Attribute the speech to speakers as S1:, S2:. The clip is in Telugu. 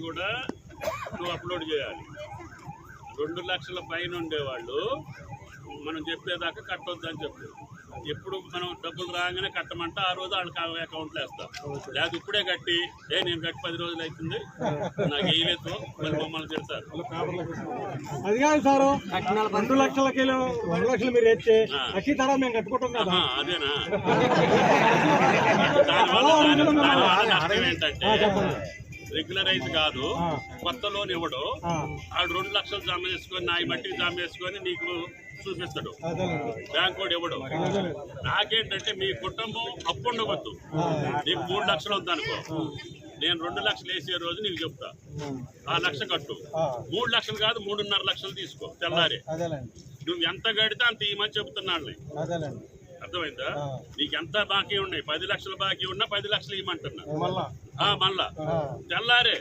S1: కూడా నువ్వు అప్లోడ్ చేయాలి. 2 లక్షల పైన ఉండేవాళ్ళు మనం చెప్పేదాకా కట్టొద్దని చెప్పు. ఎప్పుడు మనం డబ్బులు రాగానే కట్టమంటే ఆ రోజు వాళ్ళకి అకౌంట్లో వేస్తాం. లేదా ఇప్పుడే కట్టి నేను కట్టి 10 రోజులు అవుతుంది నాకు వేయలేదు మరి మమ్మల్ని తిడతారు.
S2: అది కాదు సార్, 2 లక్షలకి 2 లక్షలు మీరు వేస్తే అక్షి తర మేము కట్టుకుంటాం కదా.
S1: అదేనా? దానివల్ల అర్థం ఏంటంటే రెగ్యులరైజ్ కాదు, కొత్త లోన్ ఇవ్వడు. ఆడు 2 లక్షలు జమ చేసుకొని నా మట్టికి జమ చేసుకొని నీకు చూపిస్తాడు, బ్యాంక్ కూడా ఇవ్వడు. నాకేంటంటే మీ కుటుంబం అప్పు ఉండవద్దు. నీకు 3 లక్షలు వద్దనుకో, నేను 2 లక్షలు వేసే రోజు నీకు చెప్తా, ఆ లక్ష కట్టు. 3 లక్షలు కాదు 3.5 లక్షలు తీసుకో తెల్లారి. నువ్వు ఎంత కడితే అంత ఈ మధ్య చెబుతున్నాను. అర్థమైందా? నీకు ఎంత బాకీ ఉన్నాయి, 10 లక్షలు బాకీ ఉన్నా 10 లక్షలు ఇవ్వమంటున్నా మళ్ళా తెల్లారే.